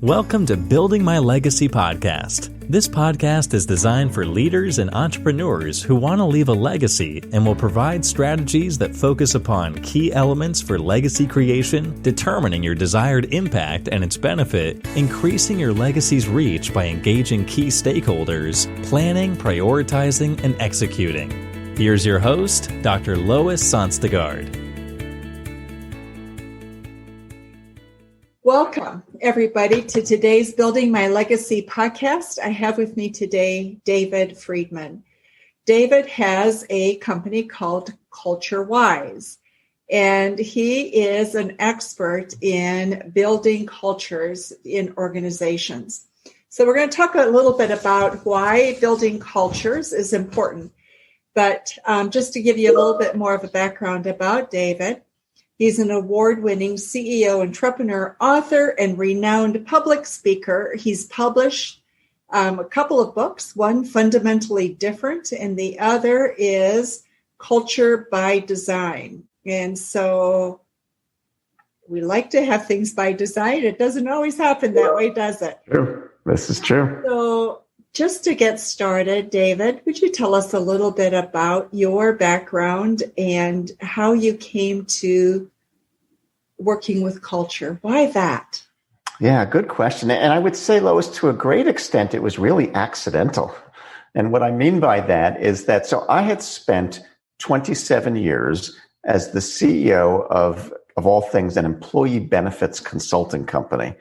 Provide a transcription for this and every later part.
Welcome to Building My Legacy podcast. This podcast is designed for leaders and entrepreneurs who want to leave a legacy and will provide strategies that focus upon key elements for legacy creation, determining your desired impact and its benefit, increasing your legacy's reach by engaging key stakeholders, planning, prioritizing, and executing. Here's your host, Dr. Lois Sonstega. Welcome, everybody, to today's Building My Legacy podcast. I have with me today David Friedman. David has a company called CultureWise, and he is an expert in building cultures in organizations. So we're going to talk a little bit about why building cultures is important. But just to give you a little bit more of a background about David, he's an award-winning CEO, entrepreneur, author, and renowned public speaker. He's published a couple of books, one Fundamentally Different, and the other is Culture by Design. And so we like to have things by design. It doesn't always happen that way, does it? True. This is true. So just to get started, David, would you tell us a little bit about your background and how you came to working with culture? Why that? Yeah, good question. And I would say, Lois, to a great extent, it was really accidental. And what I mean by that is that, so I had spent 27 years as the CEO of all things, an employee benefits consulting company.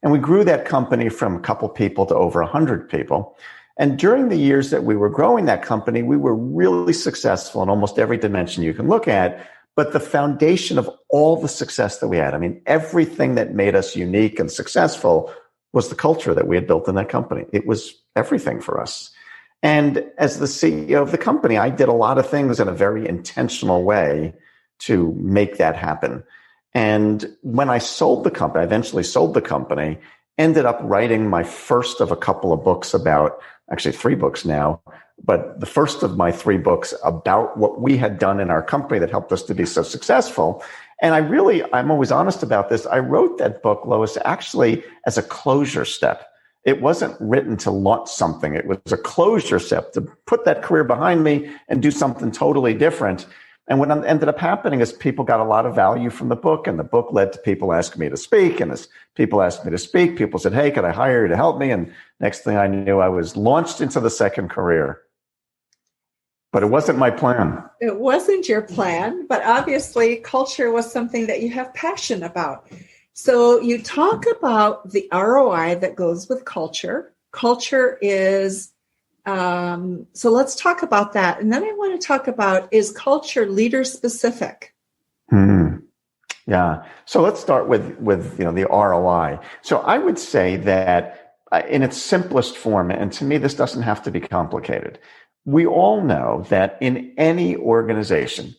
And we grew that company from a couple people to over 100 people. And during the years that we were growing that company, we were really successful in almost every dimension you can look at. But the foundation of all the success that we had, I mean, everything that made us unique and successful was the culture that we had built in that company. It was everything for us. And as the CEO of the company, I did a lot of things in a very intentional way to make that happen. And when I sold the company, I eventually sold the company, ended up writing my first of a couple of books about, actually 3 books now, but the first of my 3 books about what we had done in our company that helped us to be so successful. And I'm always honest about this. I wrote that book, Lois, actually as a closure step. It wasn't written to launch something. It was a closure step to put that career behind me and do something totally different. And what ended up happening is people got a lot of value from the book, and the book led to people asking me to speak. And as people asked me to speak, people said, hey, could I hire you to help me? And next thing I knew, I was launched into the second career. But it wasn't my plan. It wasn't your plan, but obviously culture was something that you have passion about. So you talk about the ROI that goes with culture. Culture is so let's talk about that. And then I want to talk about, is culture leader specific? Yeah. So let's start with the ROI. So I would say that in its simplest form, and to me, this doesn't have to be complicated. We all know that in any organization,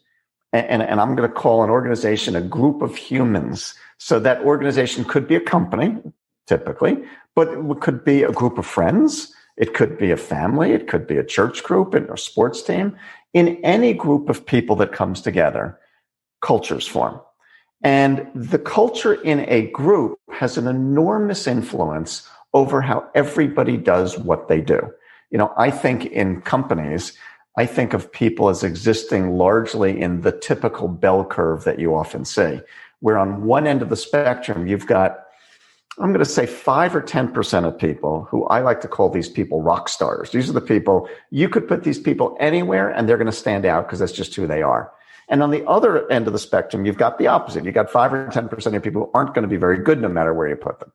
and I'm going to call an organization a group of humans. So that organization could be a company, typically, but it could be a group of friends. It could be a family. It could be a church group and a sports team. In any group of people that comes together, cultures form. And the culture in a group has an enormous influence over how everybody does what they do. I think in companies, I think of people as existing largely in the typical bell curve that you often see, where on one end of the spectrum, you've got, I'm going to say 5 or 10% of people who I like to call these people rock stars. These are the people, you could put these people anywhere and they're going to stand out because that's just who they are. And on the other end of the spectrum, you've got the opposite. You've got 5 or 10% of people who aren't going to be very good no matter where you put them.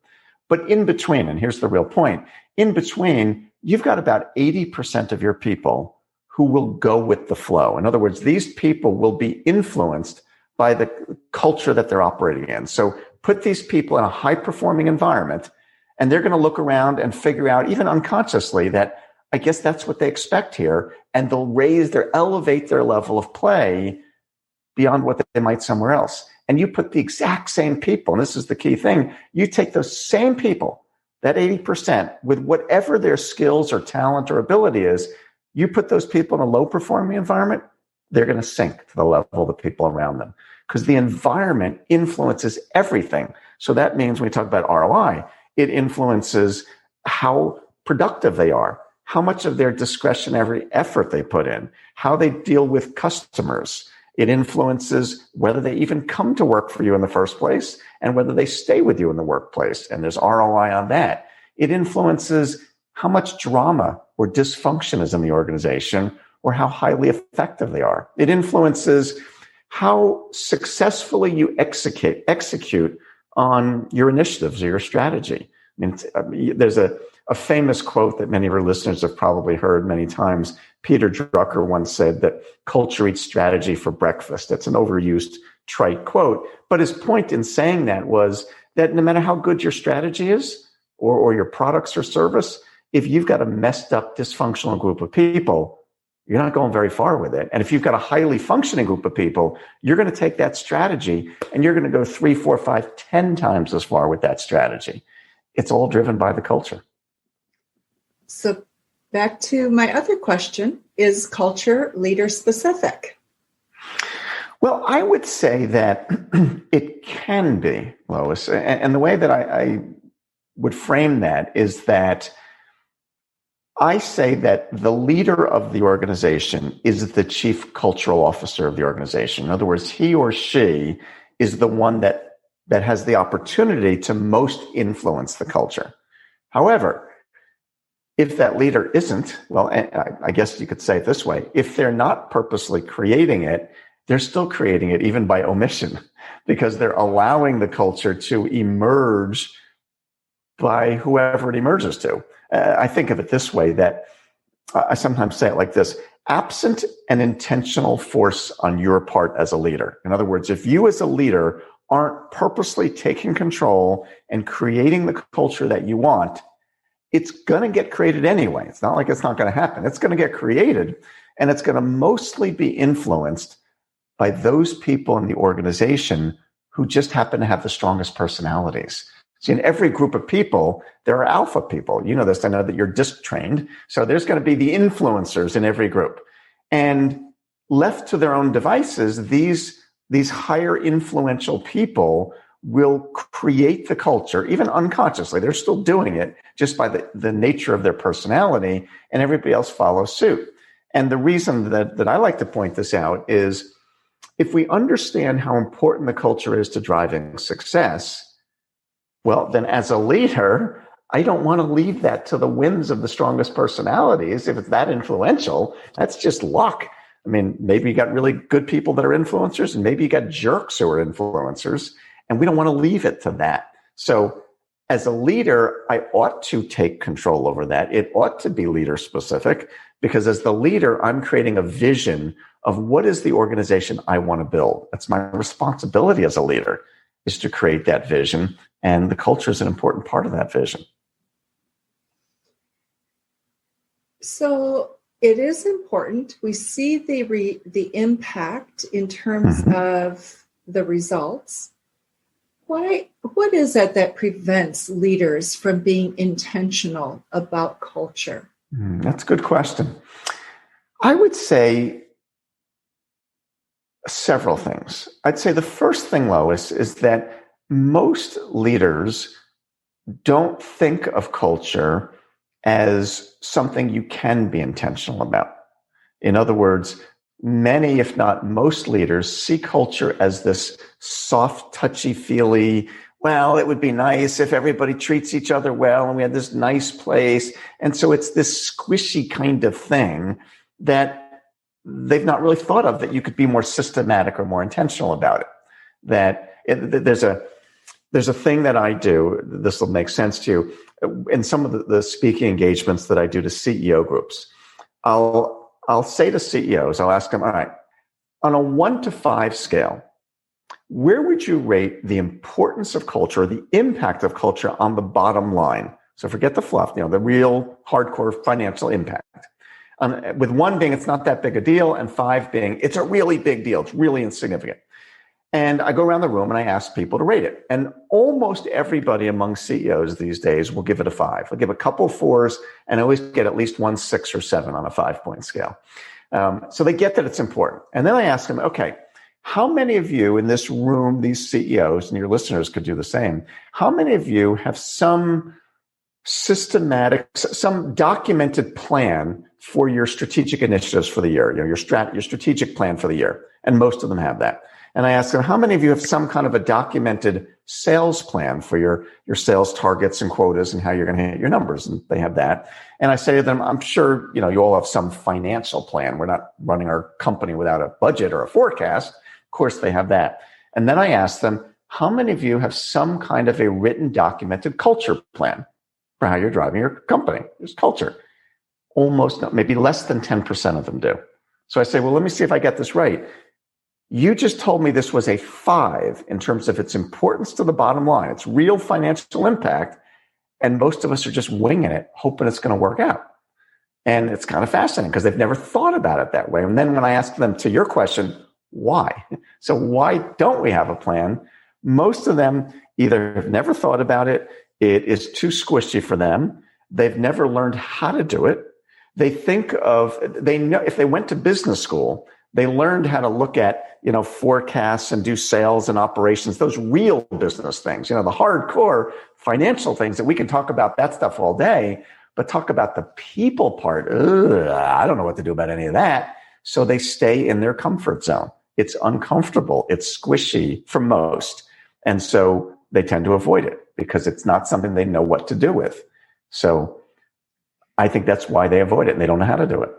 But in between, and here's the real point, in between, you've got about 80% of your people who will go with the flow. In other words, these people will be influenced by the culture that they're operating in. So put these people in a high-performing environment, and they're going to look around and figure out, even unconsciously, that I guess that's what they expect here, and they'll elevate their level of play beyond what they might somewhere else. And you put the exact same people, and this is the key thing, you take those same people, that 80%, with whatever their skills or talent or ability is, you put those people in a low-performing environment, they're going to sink to the level of the people around them. Because the environment influences everything. So that means when we talk about ROI, It influences how productive they are, how much of their discretionary effort they put in, how they deal with customers. It influences whether they even come to work for you in the first place and whether they stay with you in the workplace. And there's ROI on that. It influences how much drama or dysfunction is in the organization or how highly effective they are. It influences how successfully you execute on your initiatives or your strategy. I mean, there's a famous quote that many of our listeners have probably heard many times. Peter Drucker once said that culture eats strategy for breakfast. That's an overused, trite quote. But his point in saying that was that no matter how good your strategy is or your products or service, if you've got a messed up, dysfunctional group of people, you're not going very far with it. And if you've got a highly functioning group of people, you're going to take that strategy and you're going to go 3, 4, 5, 10 times as far with that strategy. It's all driven by the culture. So back to my other question, is culture leader specific? Well, I would say that it can be, Lois. And the way that I would frame that is that I say that the leader of the organization is the chief cultural officer of the organization. In other words, he or she is the one that has the opportunity to most influence the culture. However, if that leader isn't, well, I guess you could say it this way, if they're not purposely creating it, they're still creating it even by omission because they're allowing the culture to emerge by whoever it emerges to. I think of it this way, that I sometimes say it like this: absent an intentional force on your part as a leader. In other words, if you as a leader aren't purposely taking control and creating the culture that you want, it's going to get created anyway. It's not like it's not going to happen. It's going to get created, and it's going to mostly be influenced by those people in the organization who just happen to have the strongest personalities. See, in every group of people, there are alpha people. You know this. I know that you're disc trained. So there's going to be the influencers in every group. And left to their own devices, these higher influential people will create the culture, even unconsciously. They're still doing it just by the nature of their personality, and everybody else follows suit. And the reason that I like to point this out is if we understand how important the culture is to driving success, well, then as a leader, I don't want to leave that to the whims of the strongest personalities. If it's that influential, that's just luck. I mean, maybe you got really good people that are influencers, and maybe you got jerks who are influencers, and we don't want to leave it to that. So as a leader, I ought to take control over that. It ought to be leader specific, because as the leader, I'm creating a vision of what is the organization I want to build. That's my responsibility as a leader, is to create that vision. And the culture is an important part of that vision. So it is important. We see the impact in terms of the results. What is it that prevents leaders from being intentional about culture? That's a good question. I would say several things. I'd say the first thing, Lois, is that most leaders don't think of culture as something you can be intentional about. In other words, many, if not most leaders, see culture as this soft, touchy-feely, well, it would be nice if everybody treats each other well and we had this nice place. And so it's this squishy kind of thing that they've not really thought of, that you could be more systematic or more intentional about it. There's a thing that I do, this will make sense to you, in some of the speaking engagements that I do to CEO groups. I'll say to CEOs, I'll ask them, all right, on a 1 to 5 scale, where would you rate the importance of culture, or the impact of culture on the bottom line? So forget the fluff, the real hardcore financial impact. With 1 being, it's not that big a deal, and 5 being, it's a really big deal. It's really insignificant. And I go around the room and I ask people to rate it. And almost everybody among CEOs these days will give it a 5. I'll give a couple 4s, and I always get at least 1 6 or 7 on a 5-point scale. So they get that it's important. And then I ask them, okay, How many of you in this room, these CEOs, and your listeners could do the same, how many of you have some systematic, some documented plan for your strategic initiatives for the year, your strategic plan for the year? And most of them have that. And I ask them, how many of you have some kind of a documented sales plan for your sales targets and quotas and how you're going to hit your numbers? And they have that. And I say to them, I'm sure, you all have some financial plan. We're not running our company without a budget or a forecast. Of course, they have that. And then I ask them, how many of you have some kind of a written, documented culture plan for how you're driving your company? There's culture. Almost, maybe less than 10% of them do. So I say, well, let me see if I get this right. You just told me this was a 5 in terms of its importance to the bottom line. It's real financial impact. And most of us are just winging it, hoping it's going to work out. And it's kind of fascinating because they've never thought about it that way. And then when I ask them, to your question, why? So why don't we have a plan? Most of them either have never thought about it, it is too squishy for them, they've never learned how to do it. They know if they went to business school, they learned how to look at, forecasts and do sales and operations, those real business things, the hardcore financial things that we can talk about that stuff all day, but talk about the people part. I don't know what to do about any of that. So they stay in their comfort zone. It's uncomfortable. It's squishy for most. And so they tend to avoid it because it's not something they know what to do with. So I think that's why they avoid it and they don't know how to do it.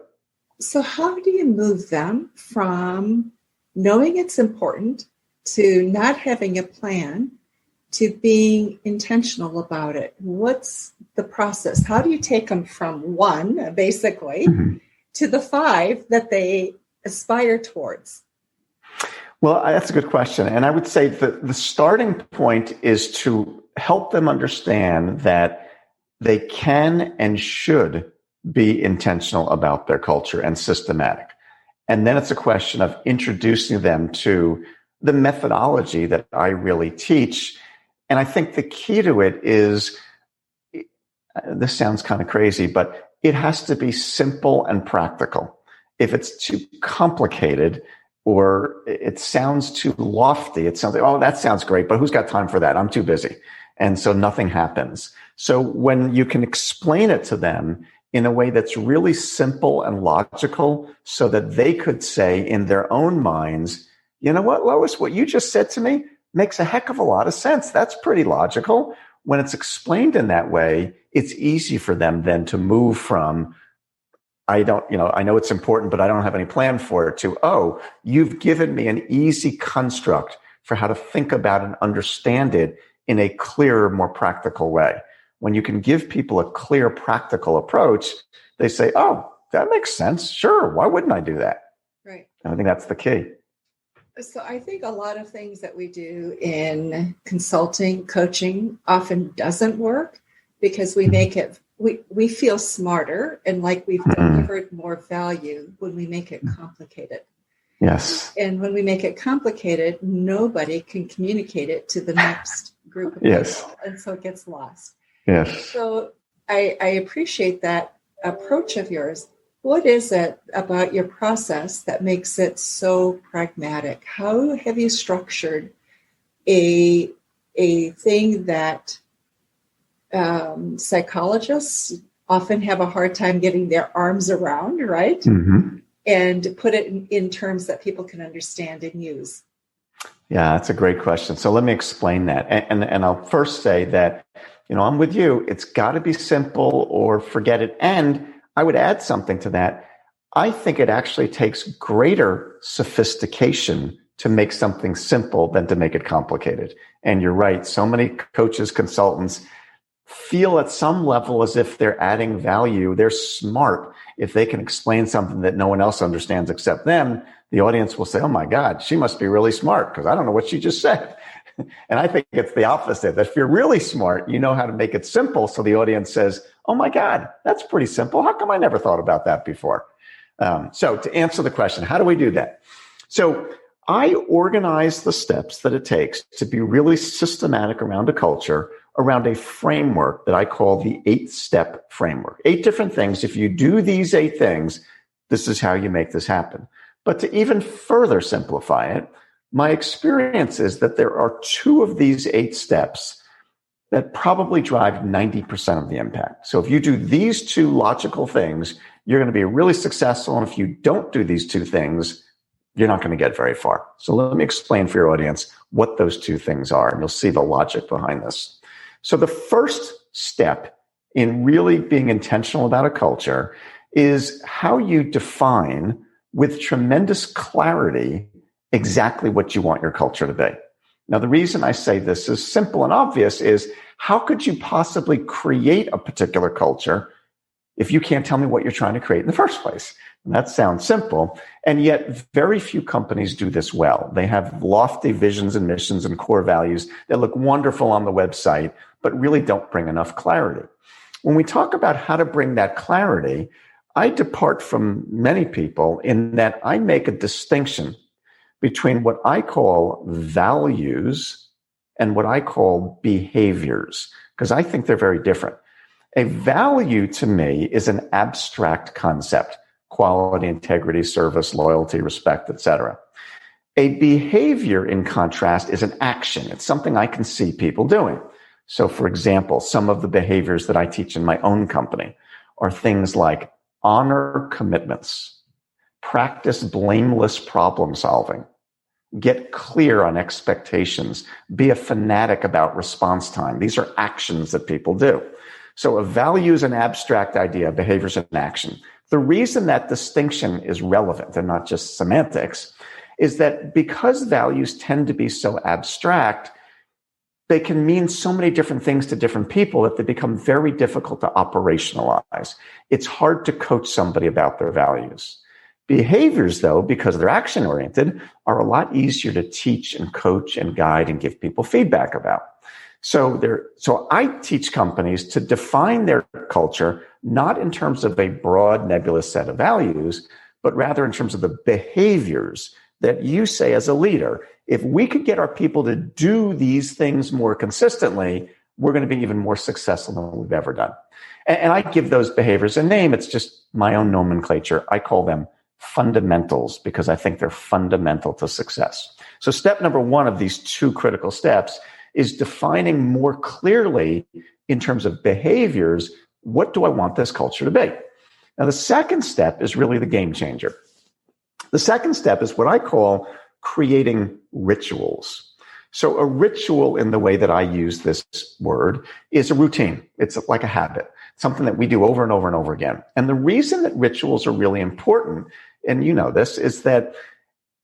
So how do you move them from knowing it's important to not having a plan to being intentional about it? What's the process? How do you take them from 1, basically, to the 5 that they aspire towards? Well, that's a good question. And I would say that the starting point is to help them understand that they can and should be intentional about their culture and systematic. And then it's a question of introducing them to the methodology that I really teach. And I think the key to it is, this sounds kind of crazy, but it has to be simple and practical. If it's too complicated or it sounds too lofty, it sounds like, oh, that sounds great, but who's got time for that? I'm too busy. And so nothing happens. So when you can explain it to them in a way that's really simple and logical so that they could say in their own minds, you know what, Lois, what you just said to me makes a heck of a lot of sense. That's pretty logical. When it's explained in that way, it's easy for them then to move from, I know it's important, but I don't have any plan for it, to, oh, you've given me an easy construct for how to think about and understand it in a clearer, more practical way. When you can give people a clear, practical approach, they say, oh, that makes sense. Sure. Why wouldn't I do that? Right. And I think that's the key. So I think a lot of things that we do in consulting, coaching often doesn't work because we make it, we feel smarter and like we've delivered more value when we make it complicated. Yes. And when we make it complicated, nobody can communicate it to the next group of people. And so it gets lost. Yes. So I appreciate that approach of yours. What is it about your process that makes it so pragmatic? How have you structured a thing that psychologists often have a hard time getting their arms around, right? Mm-hmm. And put it in terms that people can understand and use? Yeah, that's a great question. So let me explain that. And I'll first say that, I'm with you. It's got to be simple or forget it. And I would add something to that. I think it actually takes greater sophistication to make something simple than to make it complicated. And you're right. So many coaches, consultants feel at some level as if they're adding value. They're smart. If they can explain something that no one else understands except them, the audience will say, oh my God, she must be really smart because I don't know what she just said. And I think it's the opposite, that if you're really smart, you know how to make it simple. So the audience says, oh my God, that's pretty simple. How come I never thought about that before? So to answer the question, how do we do that? So I organize the steps that it takes to be really systematic around a culture, around a framework that I call the 8-step framework. 8 different things. If you do these 8 things, this is how you make this happen. But to even further simplify it, my experience is that there are 2 of these 8 steps that probably drive 90% of the impact. So if you do these 2 logical things, you're going to be really successful. And if you don't do these 2 things, you're not going to get very far. So let me explain for your audience what those 2 things are, and you'll see the logic behind this. So the first step in really being intentional about a culture is how you define with tremendous clarity exactly what you want your culture to be. Now, the reason I say this is simple and obvious is how could you possibly create a particular culture if you can't tell me what you're trying to create in the first place? And that sounds simple, and yet very few companies do this well. They have lofty visions and missions and core values that look wonderful on the website, but really don't bring enough clarity. When we talk about how to bring that clarity, I depart from many people in that I make a distinction between what I call values and what I call behaviors, because I think they're very different. A value to me is an abstract concept: quality, integrity, service, loyalty, respect, etc. A behavior, in contrast, is an action. It's something I can see people doing. So, for example, some of the behaviors that I teach in my own company are things like honor commitments, practice blameless problem solving, get clear on expectations, be a fanatic about response time. These are actions that people do. So a value is an abstract idea, behavior is an action. The reason that distinction is relevant and not just semantics is that because values tend to be so abstract, they can mean so many different things to different people that they become very difficult to operationalize. It's hard to coach somebody about their values. Behaviors, though, because they're action-oriented, are a lot easier to teach and coach and guide and give people feedback about. So I teach companies to define their culture not in terms of a broad, nebulous set of values, but rather in terms of the behaviors that you say as a leader. If we could get our people to do these things more consistently, we're going to be even more successful than we've ever done. And I give those behaviors a name. It's just my own nomenclature. I call them fundamentals because I think they're fundamental to success. So step number 1 of these 2 critical steps is defining more clearly in terms of behaviors, what do I want this culture to be? Now, the second step is really the game changer. The second step is what I call creating rituals. So a ritual, in the way that I use this word, is a routine. It's like a habit, something that we do over and over and over again. And the reason that rituals are really important, and you know this, is that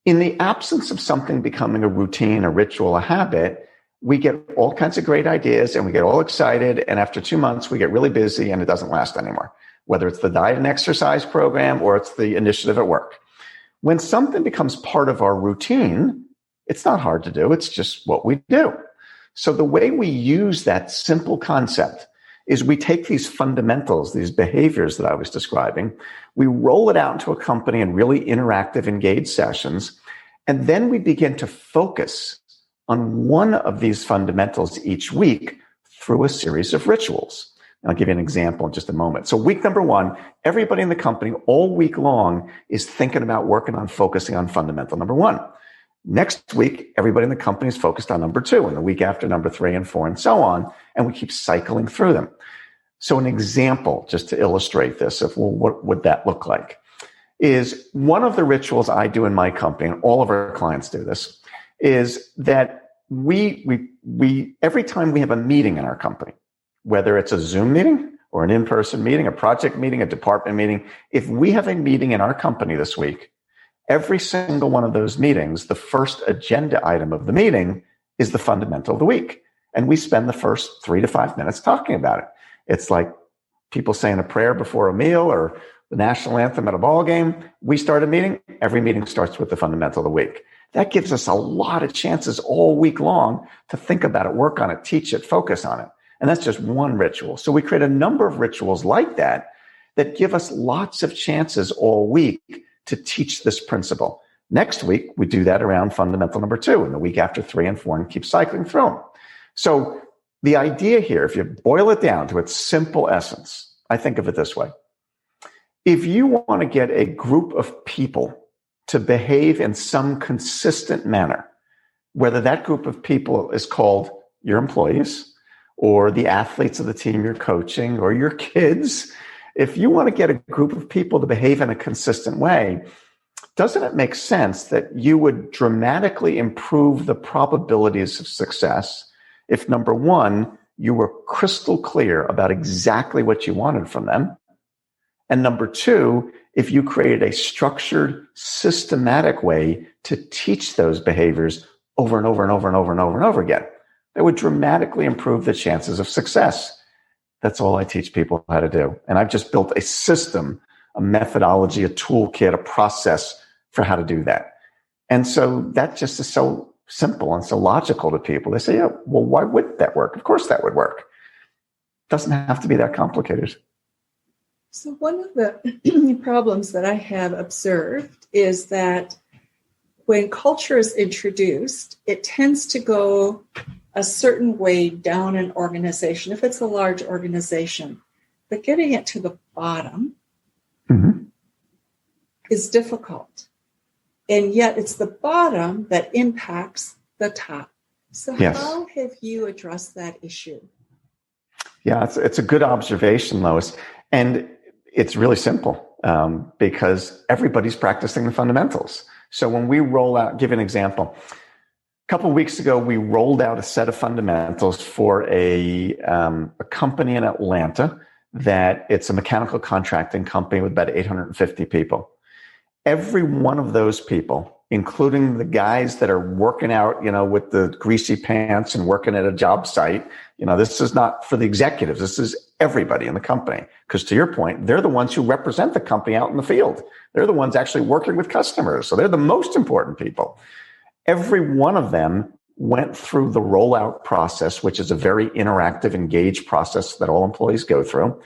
in the absence of something becoming a routine, a ritual, a habit, we get all kinds of great ideas and we get all excited. And after 2 months, we get really busy and it doesn't last anymore, whether it's the diet and exercise program or it's the initiative at work. When something becomes part of our routine, it's not hard to do. It's just what we do. So the way we use that simple concept is we take these fundamentals, these behaviors that I was describing, we roll it out into a company in really interactive, engaged sessions, and then we begin to focus on one of these fundamentals each week through a series of rituals. And I'll give you an example in just a moment. So week number 1, everybody in the company all week long is thinking about working on focusing on fundamental number 1. Next week, everybody in the company is focused on number 2, and the week after number 3 and 4 and so on. And we keep cycling through them. So an example, just to illustrate this, of what would that look like, is one of the rituals I do in my company, and all of our clients do this, is that we every time we have a meeting in our company, whether it's a Zoom meeting or an in-person meeting, a project meeting, a department meeting, if we have a meeting in our company this week, every single one of those meetings, the first agenda item of the meeting is the fundamental of the week. And we spend the first 3 to 5 minutes talking about it. It's like people saying a prayer before a meal or the national anthem at a ball game. We start a meeting, every meeting starts with the fundamental of the week. That gives us a lot of chances all week long to think about it, work on it, teach it, focus on it. And that's just one ritual. So we create a number of rituals like that that give us lots of chances all week to teach this principle. Next week, we do that around fundamental number 2, and the week after 3 and 4, and keep cycling through them. So the idea here, if you boil it down to its simple essence, I think of it this way. If you want to get a group of people to behave in some consistent manner, whether that group of people is called your employees or the athletes of the team you're coaching or your kids, if you want to get a group of people to behave in a consistent way, doesn't it make sense that you would dramatically improve the probabilities of success if, number one, you were crystal clear about exactly what you wanted from them, and number two, if you created a structured, systematic way to teach those behaviors over and over and over and over and over and over again? That would dramatically improve the chances of success. That's all I teach people how to do. And I've just built a system, a methodology, a toolkit, a process for how to do that. And so that just is so simple and so logical to people. They say, yeah, well, why would that work? Of course that would work. It doesn't have to be that complicated. So one of the problems that I have observed is that when culture is introduced, it tends to go a certain way down an organization, if it's a large organization. But getting it to the bottom is difficult. And yet it's the bottom that impacts the top. So how have you addressed that issue? Yeah, it's a good observation, Lois. And it's really simple because everybody's practicing the fundamentals. So when we roll out, give an example. A couple of weeks ago, we rolled out a set of fundamentals for a company in Atlanta that it's a mechanical contracting company with about 850 people. Every one of those people, including the guys that are working out, with the greasy pants and working at a job site, this is not for the executives. This is everybody in the company. Because to your point, they're the ones who represent the company out in the field. They're the ones actually working with customers. So they're the most important people. Every one of them went through the rollout process, which is a very interactive, engaged process that all employees go through.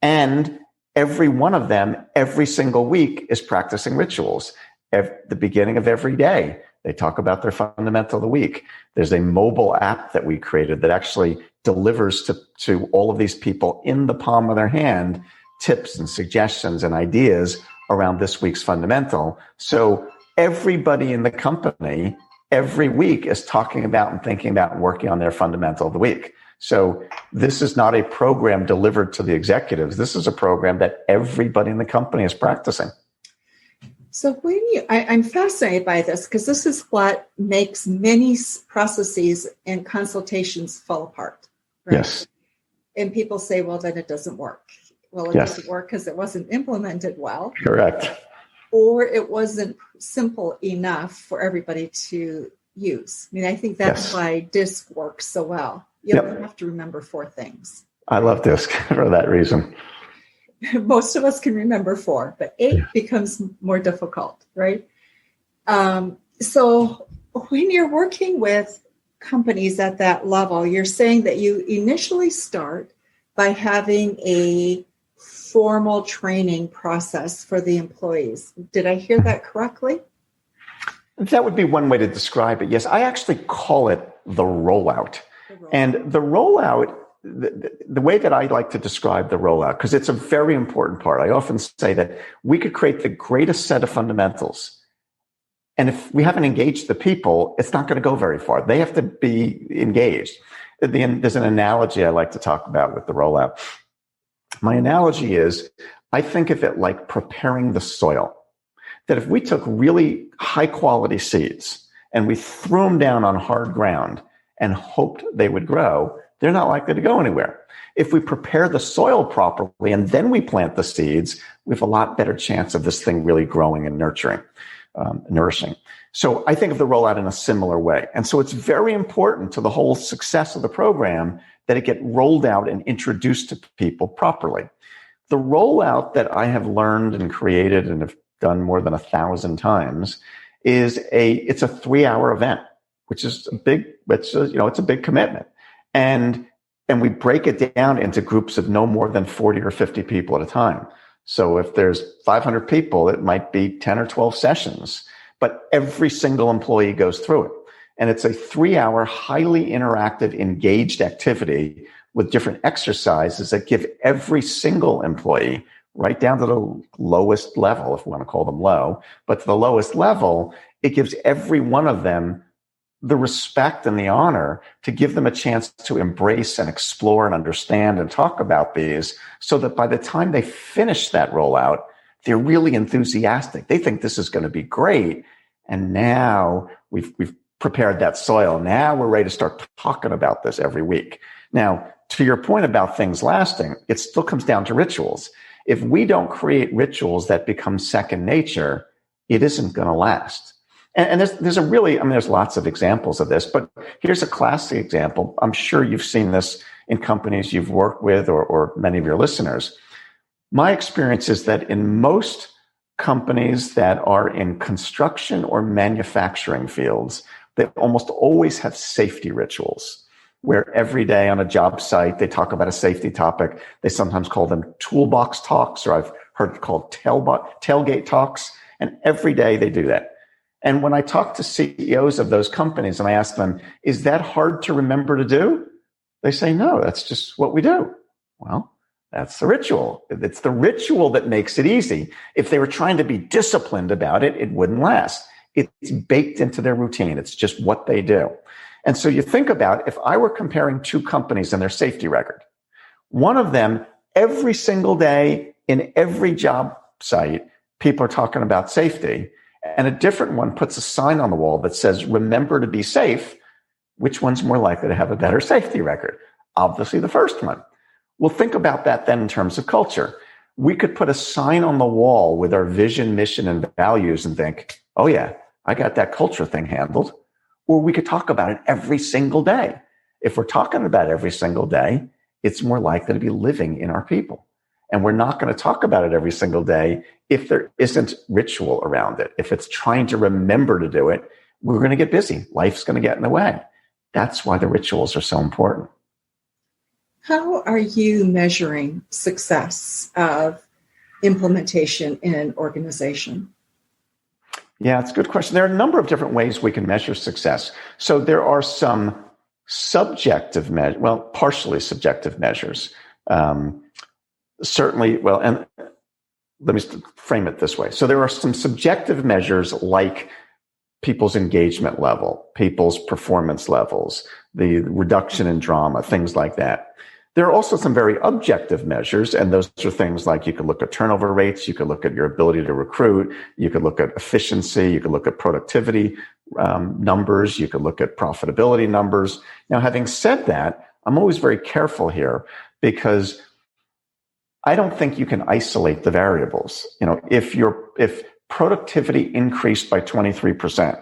And every one of them, every single week, is practicing rituals. At the beginning of every day, they talk about their fundamental of the week. There's a mobile app that we created that actually delivers to all of these people in the palm of their hand tips and suggestions and ideas around this week's fundamental. So everybody in the company every week is talking about and thinking about and working on their fundamental of the week. So this is not a program delivered to the executives. This is a program that everybody in the company is practicing. So I'm fascinated by this because this is what makes many processes and consultations fall apart. Right? Yes. And people say, well, then it doesn't work. Well, it doesn't work because it wasn't implemented well. Correct. Or it wasn't simple enough for everybody to use. I mean, I think that's why DISC works so well. You only have to remember 4 things. I love DISC for that reason. Most of us can remember 4, but 8 becomes more difficult, right? So when you're working with companies at that level, you're saying that you initially start by having a formal training process for the employees. Did I hear that correctly? That would be one way to describe it. Yes, I actually call it the rollout. And the rollout, the way that I like to describe the rollout, because it's a very important part. I often say that we could create the greatest set of fundamentals. And if we haven't engaged the people, it's not going to go very far. They have to be engaged. There's an analogy I like to talk about with the rollout. My analogy is, I think of it like preparing the soil. That if we took really high quality seeds and we threw them down on hard ground and hoped they would grow, they're not likely to go anywhere. If we prepare the soil properly and then we plant the seeds, we have a lot better chance of this thing really growing and nourishing. So I think of the rollout in a similar way. And so it's very important to the whole success of the program that it get rolled out and introduced to people properly. The rollout that I have learned and created and have done more than 1,000 times it's a 3-hour event, which is it's a big commitment. And we break it down into groups of no more than 40 or 50 people at a time. So if there's 500 people, it might be 10 or 12 sessions, but every single employee goes through it. And it's a 3-hour, highly interactive, engaged activity with different exercises that give every single employee, right down to the lowest level, if we want to call them low, but to the lowest level, it gives every one of them the respect and the honor to give them a chance to embrace and explore and understand and talk about these, so that by the time they finish that rollout, they're really enthusiastic. They think this is going to be great. And now we've prepared that soil. Now we're ready to start talking about this every week. Now, to your point about things lasting, it still comes down to rituals. If we don't create rituals that become second nature, it isn't going to last. And there's there's lots of examples of this, but here's a classic example. I'm sure you've seen this in companies you've worked with or many of your listeners. My experience is that in most companies that are in construction or manufacturing fields, they almost always have safety rituals, where every day on a job site, they talk about a safety topic. They sometimes call them toolbox talks, or I've heard it called tailgate talks. And every day they do that. And when I talk to CEOs of those companies and I ask them, is that hard to remember to do? They say, no, that's just what we do. Well, that's the ritual. It's the ritual that makes it easy. If they were trying to be disciplined about it, it wouldn't last. It's baked into their routine. It's just what they do. And so you think about, if I were comparing two companies and their safety record, one of them, every single day in every job site, people are talking about safety, and a different one puts a sign on the wall that says, remember to be safe. Which one's more likely to have a better safety record? Obviously the first one. Well, think about that then in terms of culture. We could put a sign on the wall with our vision, mission, and values and think, oh yeah, I got that culture thing handled. Or we could talk about it every single day. If we're talking about it every single day, it's more likely to be living in our people. And we're not going to talk about it every single day if there isn't ritual around it. If it's trying to remember to do it, we're going to get busy. Life's going to get in the way. That's why the rituals are so important. How are you measuring success of implementation in an organization? Yeah, it's a good question. There are a number of different ways we can measure success. So there are some subjective measures, partially subjective measures. Certainly, and let me frame it this way. So there are some subjective measures like people's engagement level, people's performance levels, the reduction in drama, things like that. There are also some very objective measures, and those are things like you could look at turnover rates, you could look at your ability to recruit, you could look at efficiency, you could look at productivity numbers, you could look at profitability numbers. Now, having said that, I'm always very careful here because I don't think you can isolate the variables. If productivity increased by 23%,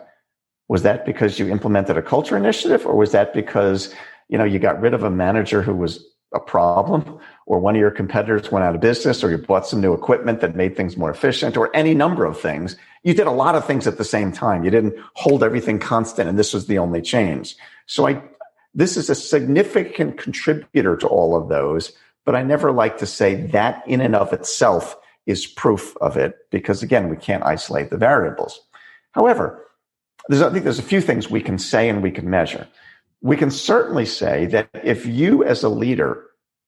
was that because you implemented a culture initiative, or was that because, you got rid of a manager who was a problem, or one of your competitors went out of business, or you bought some new equipment that made things more efficient, or any number of things? You did a lot of things at the same time. You didn't hold everything constant, and this was the only change. So this is a significant contributor to all of those. But I never like to say that in and of itself is proof of it, because again, we can't isolate the variables. However, I think there's a few things we can say and we can measure. We can certainly say that if you as a leader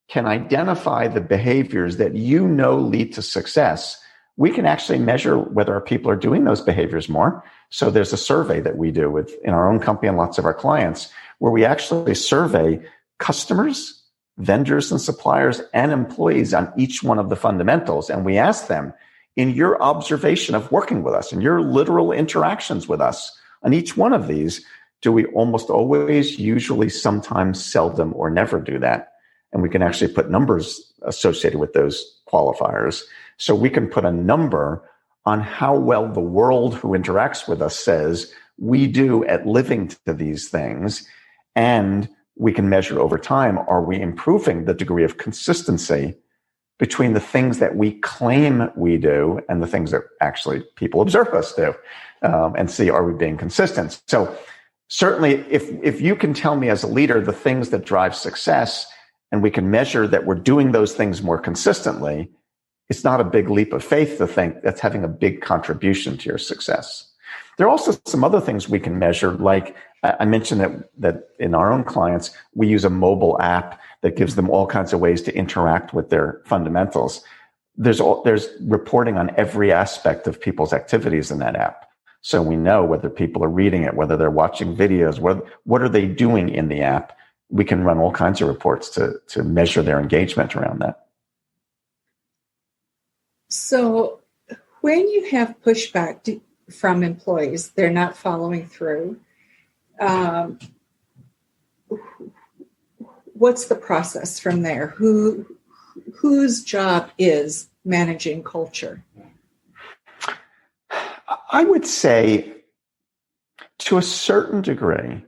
can identify the behaviors that lead to success, we can actually measure whether our people are doing those behaviors more. So there's a survey that we do in our own company and lots of our clients, where we actually survey customers, vendors and suppliers, and employees on each one of the fundamentals. And we ask them, in your observation of working with us, in your literal interactions with us on each one of these, do we almost always, usually, sometimes, seldom, or never do that? And we can actually put numbers associated with those qualifiers. So we can put a number on how well the world who interacts with us says we do at living to these things. And we can measure over time, are we improving the degree of consistency between the things that we claim we do and the things that actually people observe us do, and see, are we being consistent? So certainly, if you can tell me as a leader the things that drive success, and we can measure that we're doing those things more consistently, it's not a big leap of faith to think that's having a big contribution to your success. There are also some other things we can measure, like I mentioned that in our own clients, we use a mobile app that gives them all kinds of ways to interact with their fundamentals. There's reporting on every aspect of people's activities in that app. So we know whether people are reading it, whether they're watching videos, what are they doing in the app. We can run all kinds of reports to measure their engagement around that. So when you have pushback from employees, they're not following through, what's the process from there? Whose job is managing culture? I would say, to a certain degree,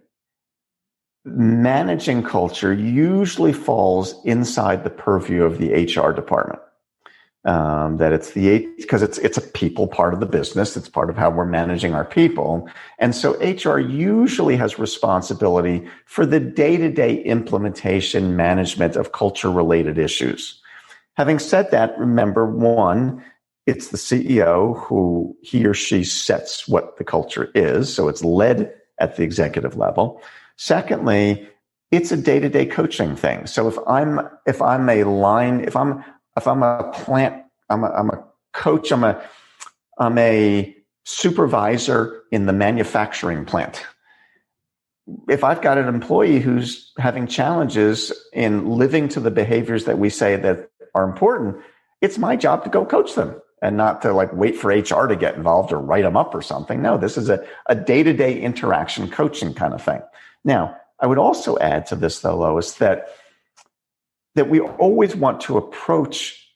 managing culture usually falls inside the purview of the HR department. That it's because it's a people part of the business. It's part of how we're managing our people. And so HR usually has responsibility for the day-to-day implementation management of culture-related issues. Having said that, remember, one, it's the CEO who he or she sets what the culture is. So it's led at the executive level. Secondly, it's a day-to-day coaching thing. So if I'm a plant, I'm a coach, I'm a supervisor in the manufacturing plant. If I've got an employee who's having challenges in living to the behaviors that we say that are important, it's my job to go coach them and not to wait for HR to get involved or write them up or something. No, this is a day-to-day interaction coaching kind of thing. Now, I would also add to this, though, Lois, that we always want to approach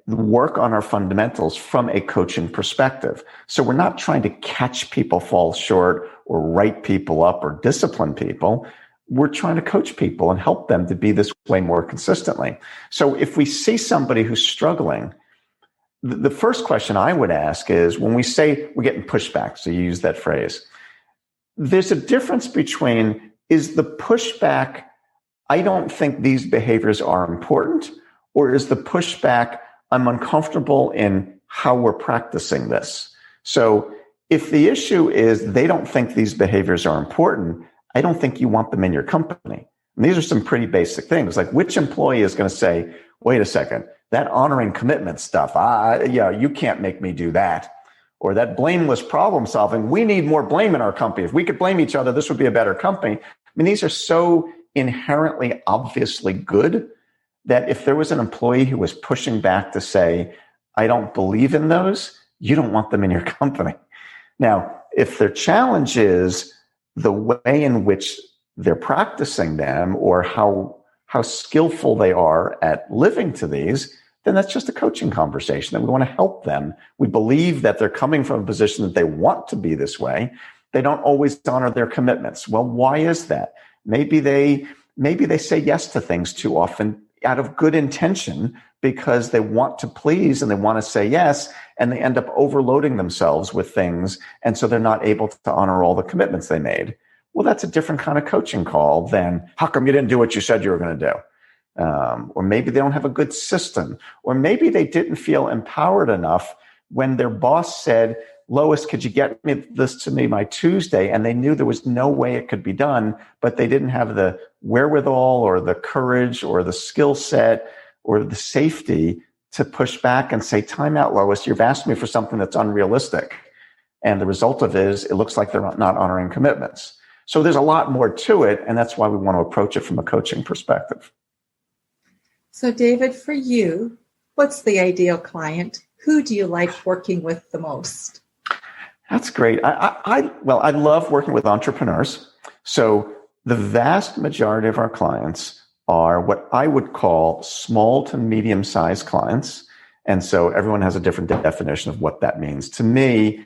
the work on our fundamentals from a coaching perspective. So we're not trying to catch people fall short or write people up or discipline people. We're trying to coach people and help them to be this way more consistently. So if we see somebody who's struggling, the first question I would ask is, when we say we're getting pushback, so you use that phrase, there's a difference between, is the pushback, I don't think these behaviors are important, or is the pushback, I'm uncomfortable in how we're practicing this? So if the issue is they don't think these behaviors are important, I don't think you want them in your company. And these are some pretty basic things. Like, which employee is going to say, wait a second, that honoring commitment stuff, you can't make me do that. Or that blameless problem solving, we need more blame in our company. If we could blame each other, this would be a better company. I mean, these are so inherently obviously good that if there was an employee who was pushing back to say, I don't believe in those, you don't want them in your company. Now, if their challenge is the way in which they're practicing them or how skillful they are at living to these, then that's just a coaching conversation that we want to help them. We believe that they're coming from a position that they want to be this way. They don't always honor their commitments. Well, why is that? Maybe they say yes to things too often out of good intention because they want to please and they want to say yes, and they end up overloading themselves with things. And so they're not able to honor all the commitments they made. Well, that's a different kind of coaching call than, how come you didn't do what you said you were going to do? Or maybe they don't have a good system, or maybe they didn't feel empowered enough when their boss said, Lois, could you get this to me by Tuesday? And they knew there was no way it could be done, but they didn't have the wherewithal or the courage or the skill set or the safety to push back and say, time out, Lois, you've asked me for something that's unrealistic. And the result of it is it looks like they're not honoring commitments. So there's a lot more to it, and that's why we want to approach it from a coaching perspective. So David, for you, what's the ideal client? Who do you like working with the most? That's great. I love working with entrepreneurs. So the vast majority of our clients are what I would call small to medium-sized clients. And so everyone has a different definition of what that means. To me,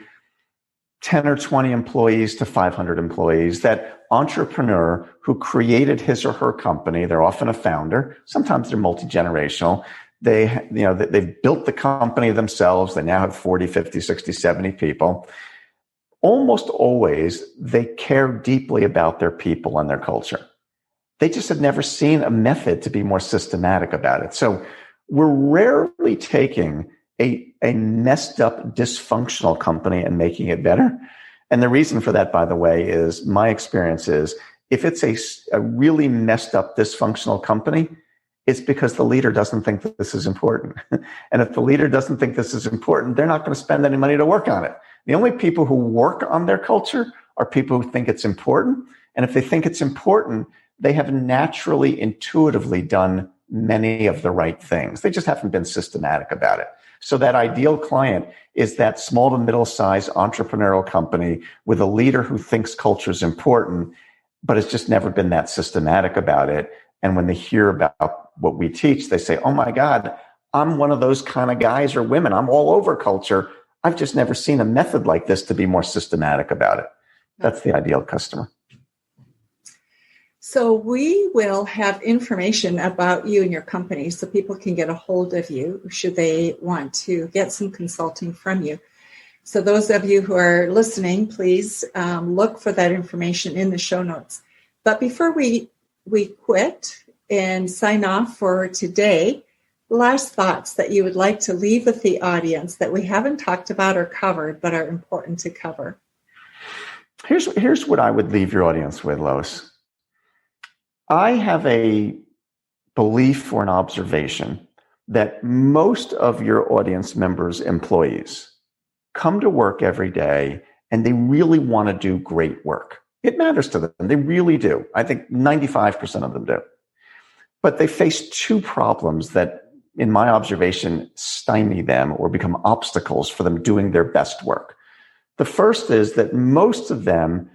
10 or 20 employees to 500 employees, that entrepreneur who created his or her company, they're often a founder. Sometimes they're multi-generational. They've built the company themselves. They now have 40, 50, 60, 70 people. Almost always, they care deeply about their people and their culture. They just have never seen a method to be more systematic about it. So we're rarely taking a messed up, dysfunctional company and making it better. And the reason for that, by the way, is my experience is if it's a really messed up, dysfunctional company, it's because the leader doesn't think that this is important. And if the leader doesn't think this is important, they're not going to spend any money to work on it. The only people who work on their culture are people who think it's important. And if they think it's important, they have naturally, intuitively done many of the right things. They just haven't been systematic about it. So that ideal client is that small to middle-sized entrepreneurial company with a leader who thinks culture is important, but has just never been that systematic about it. And when they hear about what we teach, they say, oh my God, I'm one of those kind of guys or women. I'm all over culture. I've just never seen a method like this to be more systematic about it. That's the ideal customer. So we will have information about you and your company so people can get a hold of you should they want to get some consulting from you. So those of you who are listening, please look for that information in the show notes. But before we quit and sign off for today, last thoughts that you would like to leave with the audience that we haven't talked about or covered but are important to cover. Here's what I would leave your audience with, Lois. I have a belief or an observation that most of your audience members' employees come to work every day and they really want to do great work. It matters to them. They really do. I think 95% of them do. But they face two problems that, in my observation, stymie them or become obstacles for them doing their best work. The first is that most of them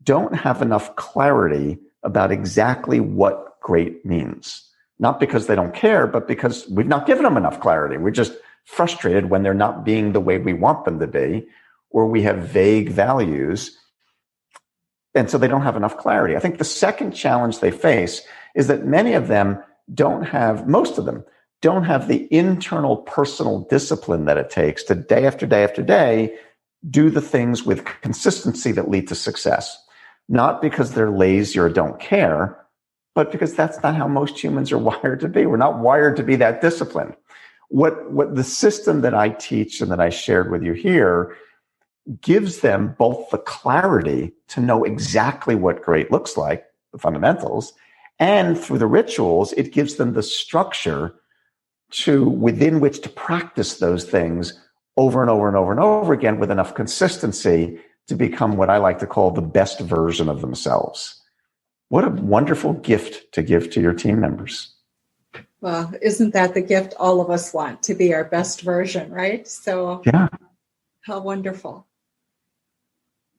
don't have enough clarity about exactly what great means. Not because they don't care, but because we've not given them enough clarity. We're just frustrated when they're not being the way we want them to be, or we have vague values. And so they don't have enough clarity. I think the second challenge they face is that most of them don't have the internal personal discipline that it takes to day after day after day do the things with consistency that lead to success. Not because they're lazy or don't care, but because that's not how most humans are wired to be. We're not wired to be that disciplined. What the system that I teach and that I shared with you here gives them both the clarity to know exactly what great looks like, the fundamentals, and through the rituals, it gives them the structure within which to practice those things over and over and over and over again with enough consistency to become what I like to call the best version of themselves. What a wonderful gift to give to your team members. Well, isn't that the gift all of us want, to be our best version, right? So yeah. How wonderful.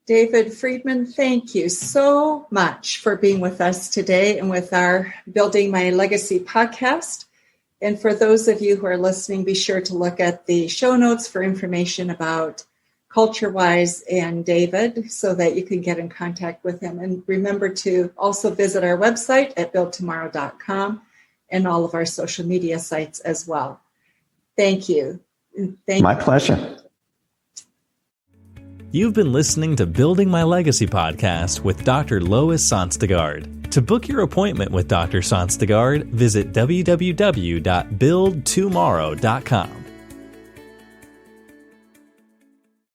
David Friedman, thank you so much for being with us today and with our Building My Legacy podcast. And for those of you who are listening, be sure to look at the show notes for information about CultureWise and David so that you can get in contact with him. And remember to also visit our website at buildtomorrow.com and all of our social media sites as well. Thank you. My pleasure. You've been listening to Building My Legacy podcast with Dr. Lois Sonstega. To book your appointment with Dr. Sonstega, visit www.buildtomorrow.com.